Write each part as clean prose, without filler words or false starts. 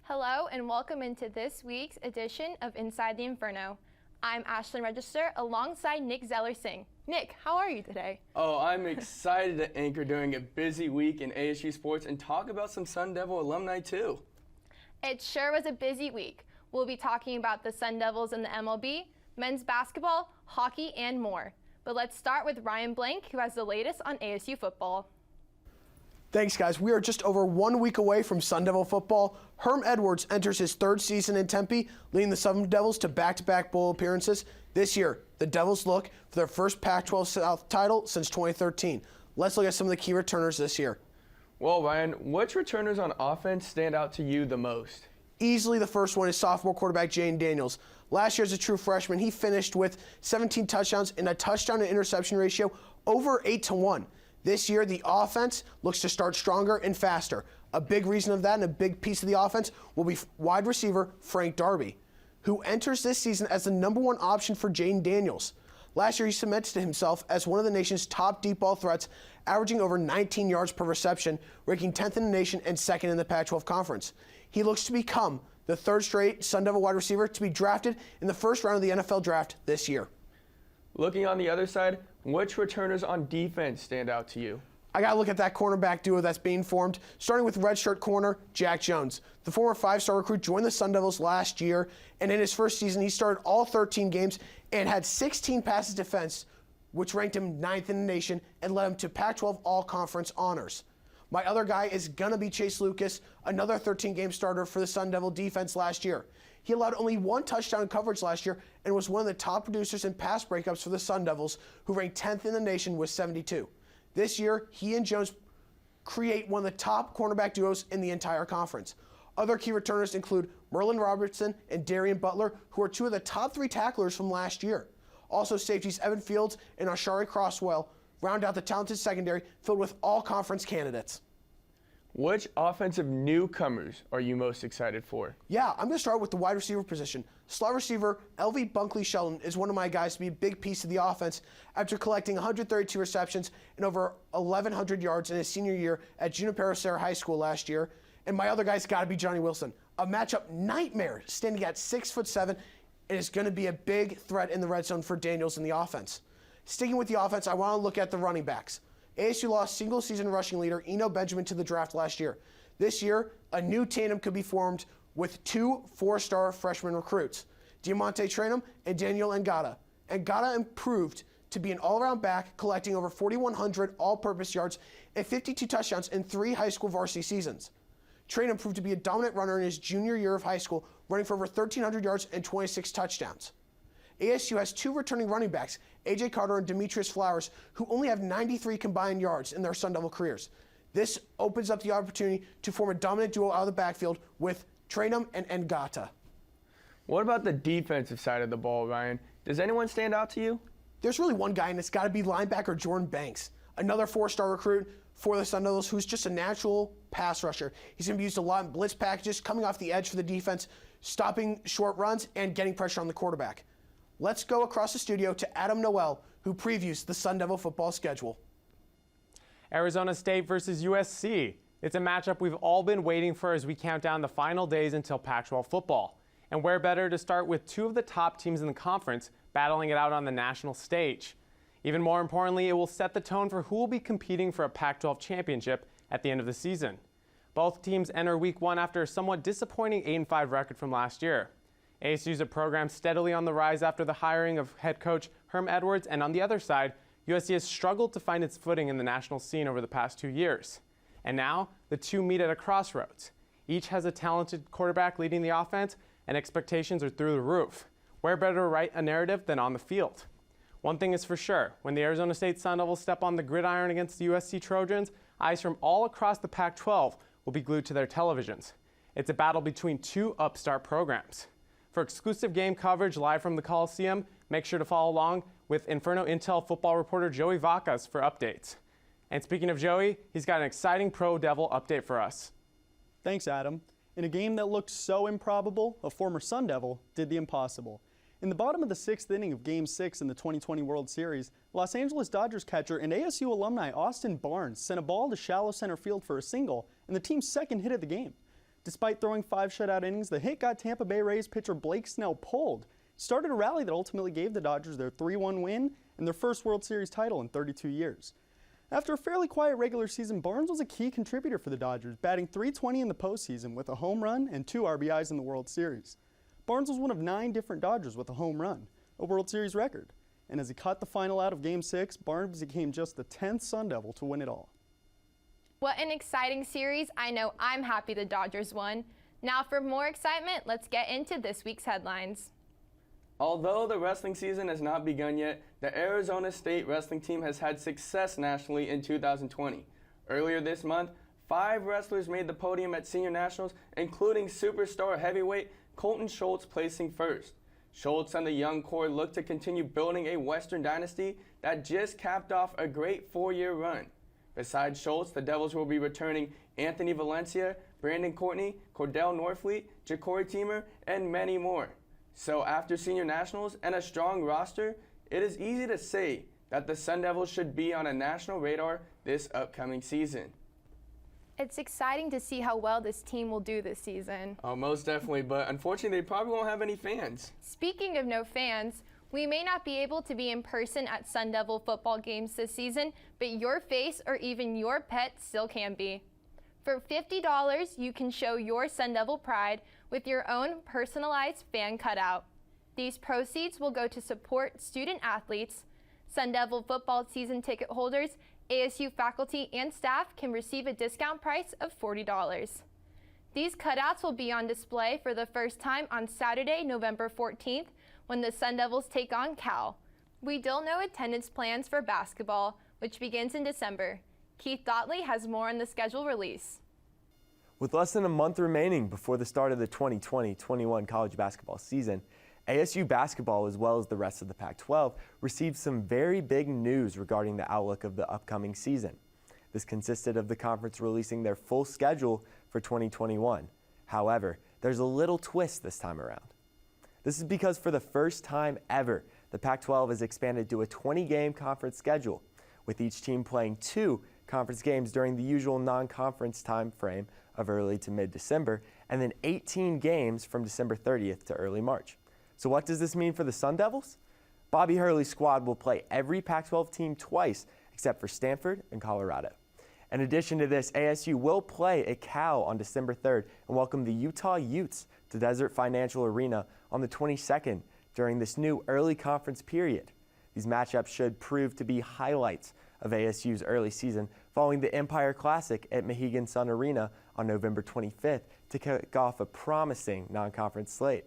Hello and welcome into this week's edition of Inside the Inferno. I'm Ashlyn Register alongside Nick Zeller-Singh. Nick, how are you today? Oh, I'm excited to anchor during a busy week in ASU sports and talk about some Sun Devil alumni too. It sure was a busy week. We'll be talking about the Sun Devils in the MLB, men's basketball, hockey, and more. But let's start with Ryan Blank, who has the latest on ASU football. Thanks, guys. We are just over 1 week away from Sun Devil football. Herm Edwards enters his third season in Tempe, leading the Sun Devils to back-to-back bowl appearances. This year, the Devils look for their first Pac-12 South title since 2013. Let's look at some of the key returners this year. Well, Ryan, which returners on offense stand out to you the most? Easily the first one is sophomore quarterback Jayden Daniels. Last year as a true freshman, he finished with 17 touchdowns and a touchdown to interception ratio over 8-1. This year, the offense looks to start stronger and faster. A big reason of that and a big piece of the offense will be wide receiver Frank Darby, who enters this season as the #1 option for Jayden Daniels. Last year, he cemented himself as one of the nation's top deep ball threats, averaging over 19 yards per reception, ranking 10th in the nation and 2nd in the Pac-12 Conference. He looks to become the third straight Sun Devil wide receiver to be drafted in the first round of the NFL draft this year. Looking on the other side, which returners on defense stand out to you? I got to look at that cornerback duo that's being formed, starting with redshirt corner Jack Jones. The former 5-star recruit joined the Sun Devils last year, and in his first season, he started all 13 games and had 16 passes defense, which ranked him 9th in the nation and led him to Pac-12 All-Conference honors. My other guy is going to be Chase Lucas, another 13-game starter for the Sun Devil defense last year. He allowed only 1 touchdown coverage last year and was one of the top producers in pass breakups for the Sun Devils, who ranked 10th in the nation with 72. This year, he and Jones create one of the top cornerback duos in the entire conference. Other key returners include Merlin Robertson and Darian Butler, who are 2 of the top 3 tacklers from last year. Also, safeties Evan Fields and Ashari Crosswell round out the talented secondary filled with all-conference candidates. Which offensive newcomers are you most excited for? Yeah, I'm going to start with the wide receiver position. Slot receiver LV Bunkley Shelton is one of my guys to be a big piece of the offense after collecting 132 receptions and over 1,100 yards in his senior year at Junipero Serra High School last year. And my other guy's got to be Johnny Wilson, a matchup nightmare, standing at 6'7", and is going to be a big threat in the red zone for Daniels in the offense. Sticking with the offense, I want to look at the running backs. ASU lost single-season rushing leader Eno Benjamin to the draft last year. This year, a new tandem could be formed with 2 4-star freshman recruits, Diamante Trainum and Daniel Ngata. Ngata improved to be an all-around back, collecting over 4,100 all-purpose yards and 52 touchdowns in 3 high school varsity seasons. Trainum proved to be a dominant runner in his junior year of high school, running for over 1,300 yards and 26 touchdowns. ASU has 2 returning running backs, A.J. Carter and Demetrius Flowers, who only have 93 combined yards in their Sun Devil careers. This opens up the opportunity to form a dominant duo out of the backfield with Trainum and Ngata. What about the defensive side of the ball, Ryan? Does anyone stand out to you? There's really one guy, and it's got to be linebacker Jordan Banks, another 4-star recruit for the Sun Devils who's just a natural pass rusher. He's going to be used a lot in blitz packages, coming off the edge for the defense, stopping short runs, and getting pressure on the quarterback. Let's go across the studio to Adam Noel, who previews the Sun Devil football schedule. Arizona State versus USC. It's a matchup we've all been waiting for as we count down the final days until Pac-12 football. And where better to start with 2 of the top teams in the conference battling it out on the national stage. Even more importantly, it will set the tone for who will be competing for a Pac-12 championship at the end of the season. Both teams enter week 1 after a somewhat disappointing 8-5 record from last year. ASU is a program steadily on the rise after the hiring of head coach Herm Edwards, and on the other side, USC has struggled to find its footing in the national scene over the past 2 years. And now, the 2 meet at a crossroads. Each has a talented quarterback leading the offense, and expectations are through the roof. Where better to write a narrative than on the field? One thing is for sure, when the Arizona State Sun Devils step on the gridiron against the USC Trojans, eyes from all across the Pac-12 will be glued to their televisions. It's a battle between 2 upstart programs. For exclusive game coverage live from the Coliseum, make sure to follow along with Inferno Intel football reporter Joey Vacca for updates. And speaking of Joey, he's got an exciting Pro Devil update for us. Thanks, Adam. In a game that looked so improbable, a former Sun Devil did the impossible. In the bottom of the 6th inning of Game 6 in the 2020 World Series, Los Angeles Dodgers catcher and ASU alumni Austin Barnes sent a ball to shallow center field for a single and the team's second hit of the game. Despite throwing 5 shutout innings, the hit got Tampa Bay Rays pitcher Blake Snell pulled. Started a rally that ultimately gave the Dodgers their 3-1 win and their first World Series title in 32 years. After a fairly quiet regular season, Barnes was a key contributor for the Dodgers, batting .320 in the postseason with a home run and 2 RBIs in the World Series. Barnes was one of 9 different Dodgers with a home run, a World Series record. And as he caught the final out of Game 6, Barnes became just the 10th Sun Devil to win it all. What an exciting series. I know I'm happy the Dodgers won. Now for more excitement, let's get into this week's headlines. Although the wrestling season has not begun yet, the Arizona State wrestling team has had success nationally in 2020. Earlier this month, 5 wrestlers made the podium at senior nationals, including superstar heavyweight Colton Schultz placing first. Schultz and the young core look to continue building a Western dynasty that just capped off a great 4-year run. Besides Schultz, the Devils will be returning Anthony Valencia, Brandon Courtney, Cordell Norfleet, Ja'Cory Teamer, and many more. So after senior nationals and a strong roster, it is easy to say that the Sun Devils should be on a national radar this upcoming season. It's exciting to see how well this team will do this season. Oh, most definitely, but unfortunately they probably won't have any fans. Speaking of no fans, we may not be able to be in person at Sun Devil football games this season, but your face or even your pet still can be. For $50, you can show your Sun Devil pride with your own personalized fan cutout. These proceeds will go to support student athletes. Sun Devil football season ticket holders, ASU faculty and staff can receive a discount price of $40. These cutouts will be on display for the first time on Saturday, November 14th, when the Sun Devils take on Cal. We don't know attendance plans for basketball, which begins in December. Keith Dottley has more on the schedule release. With less than a month remaining before the start of the 2020-21 college basketball season, ASU basketball, as well as the rest of the Pac-12, received some very big news regarding the outlook of the upcoming season. This consisted of the conference releasing their full schedule for 2021. However, there's a little twist this time around. This is because for the first time ever, the Pac-12 has expanded to a 20-game conference schedule, with each team playing 2 conference games during the usual non-conference time frame of early to mid-December, and then 18 games from December 30th to early March. So what does this mean for the Sun Devils? Bobby Hurley's squad will play every Pac-12 team twice, except for Stanford and Colorado. In addition to this, ASU will play at Cal on December 3rd and welcome the Utah Utes to Desert Financial Arena on the 22nd during this new early conference period. These matchups should prove to be highlights of ASU's early season following the Empire Classic at Mohegan Sun Arena on November 25th to kick off a promising non-conference slate.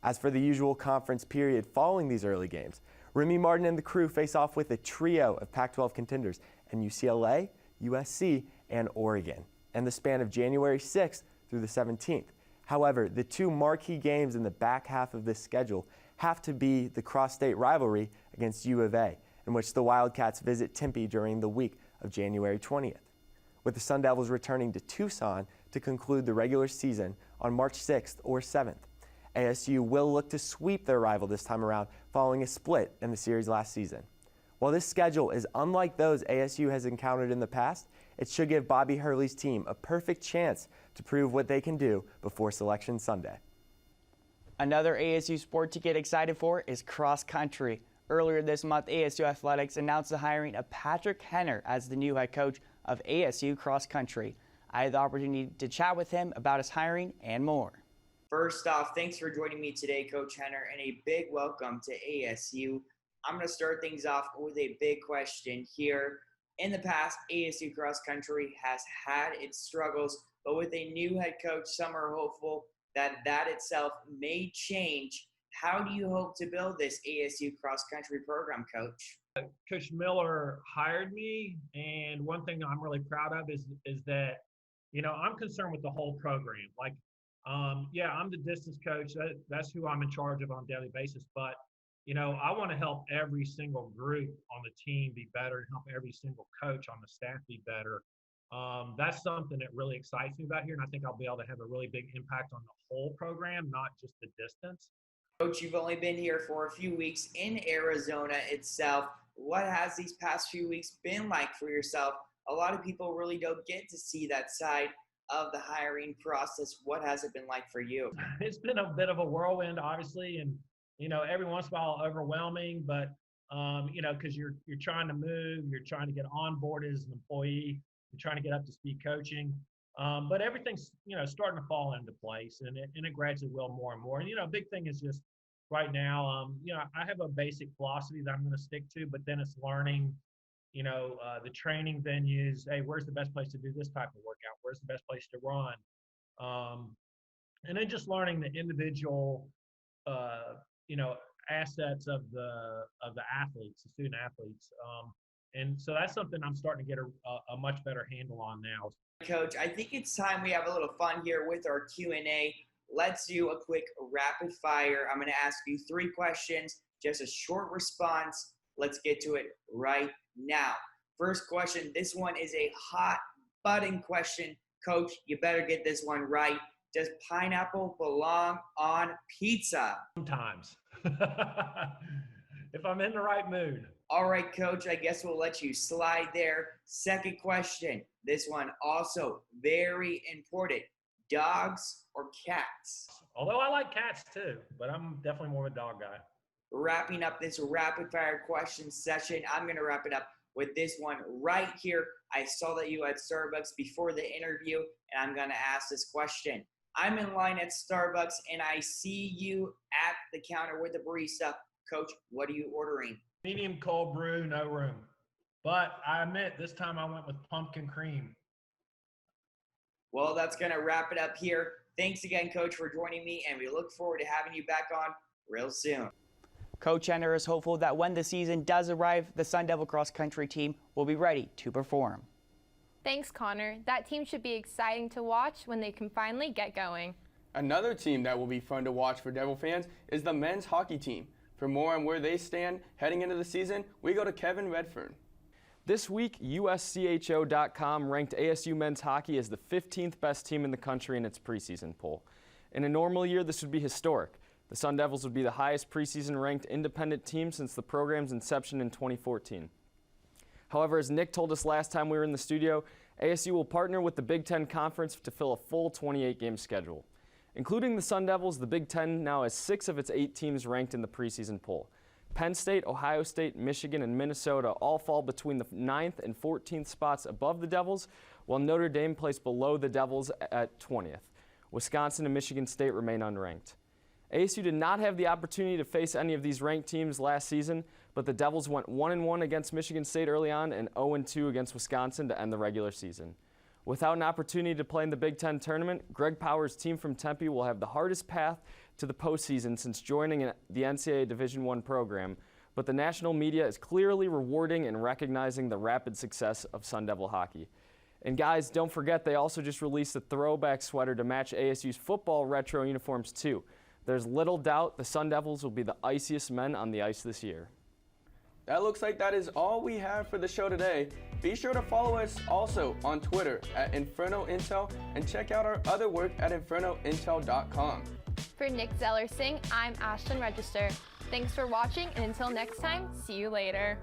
As for the usual conference period following these early games, Remy Martin and the crew face off with a trio of Pac-12 contenders in UCLA, USC, and Oregon, in the span of January 6th through the 17th. However, the 2 marquee games in the back half of this schedule have to be the cross-state rivalry against U of A, in which the Wildcats visit Tempe during the week of January 20th, with the Sun Devils returning to Tucson to conclude the regular season on March 6th or 7th. ASU will look to sweep their rival this time around following a split in the series last season. While this schedule is unlike those ASU has encountered in the past, it should give Bobby Hurley's team a perfect chance to prove what they can do before Selection Sunday. Another ASU sport to get excited for is cross country. Earlier this month, ASU Athletics announced the hiring of Patrick Henner as the new head coach of ASU cross country. I had the opportunity to chat with him about his hiring and more. First off, thanks for joining me today, Coach Henner, and a big welcome to ASU. I'm going to start things off with a big question here. In the past, ASU cross country has had its struggles, but with a new head coach, some are hopeful that itself may change. How do you hope to build this ASU cross country program, Coach? Coach Miller hired me, and one thing I'm really proud of is that, you know, I'm concerned with the whole program. Like, yeah, I'm the distance coach. That's who I'm in charge of on a daily basis. But, you know, I want to help every single group on the team be better and help every single coach on the staff be better. That's something that really excites me about here, and I think I'll be able to have a really big impact on the whole program, not just the distance. Coach, you've only been here for a few weeks in Arizona itself. What has these past few weeks been like for yourself? A lot of people really don't get to see that side of the hiring process. What has it been like for you? It's been a bit of a whirlwind, obviously, and every once in a while overwhelming, but because you're trying to move, you're trying to get onboarded as an employee, you're trying to get up to speed coaching, but everything's starting to fall into place, and it gradually will more and more. And a big thing is just right now, I have a basic philosophy that I'm going to stick to, but then it's learning, the training venues. Hey, where's the best place to do this type of workout? Where's the best place to run? And then just learning the individual, assets of the athletes, the student athletes. And so that's something I'm starting to get a much better handle on now. Coach, I think it's time we have a little fun here with our Q&A. Let's do a quick rapid fire. I'm going to ask you 3 questions, just a short response. Let's get to it right now. First question, this one is a hot button question. Coach, you better get this one right. Does pineapple belong on pizza? Sometimes, if I'm in the right mood. All right, Coach, I guess we'll let you slide there. Second question, this one also very important. Dogs or cats? Although I like cats too, but I'm definitely more of a dog guy. Wrapping up this rapid fire question session, I'm going to wrap it up with this one right here. I saw that you had Starbucks before the interview, and I'm going to ask this question. I'm in line at Starbucks, and I see you at the counter with the barista. Coach, what are you ordering? Medium cold brew, no room. But I admit, this time I went with pumpkin cream. Well, that's going to wrap it up here. Thanks again, Coach, for joining me, and we look forward to having you back on real soon. Coach Henner is hopeful that when the season does arrive, the Sun Devil cross country team will be ready to perform. Thanks, Connor. That team should be exciting to watch when they can finally get going. Another team that will be fun to watch for Devil fans is the men's hockey team. For more on where they stand heading into the season, we go to Kevin Redfern. This week, USCHO.com ranked ASU men's hockey as the 15th best team in the country in its preseason poll. In a normal year, this would be historic. The Sun Devils would be the highest preseason ranked independent team since the program's inception in 2014. However, as Nick told us last time we were in the studio, ASU will partner with the Big Ten Conference to fill a full 28-game schedule. Including the Sun Devils, the Big Ten now has 6 of its 8 teams ranked in the preseason poll. Penn State, Ohio State, Michigan, and Minnesota all fall between the 9th and 14th spots above the Devils, while Notre Dame placed below the Devils at 20th. Wisconsin and Michigan State remain unranked. ASU did not have the opportunity to face any of these ranked teams last season, but the Devils went 1-1 against Michigan State early on and 0-2 against Wisconsin to end the regular season. Without an opportunity to play in the Big Ten tournament, Greg Power's team from Tempe will have the hardest path to the postseason since joining the NCAA Division I program, but the national media is clearly rewarding and recognizing the rapid success of Sun Devil hockey. And guys, don't forget they also just released a throwback sweater to match ASU's football retro uniforms too. There's little doubt the Sun Devils will be the iciest men on the ice this year. That looks like that is all we have for the show today. Be sure to follow us also on Twitter at Inferno Intel and check out our other work at infernointel.com. For Nick Zeller-Singh, I'm Ashlyn Register. Thanks for watching, and until next time, see you later.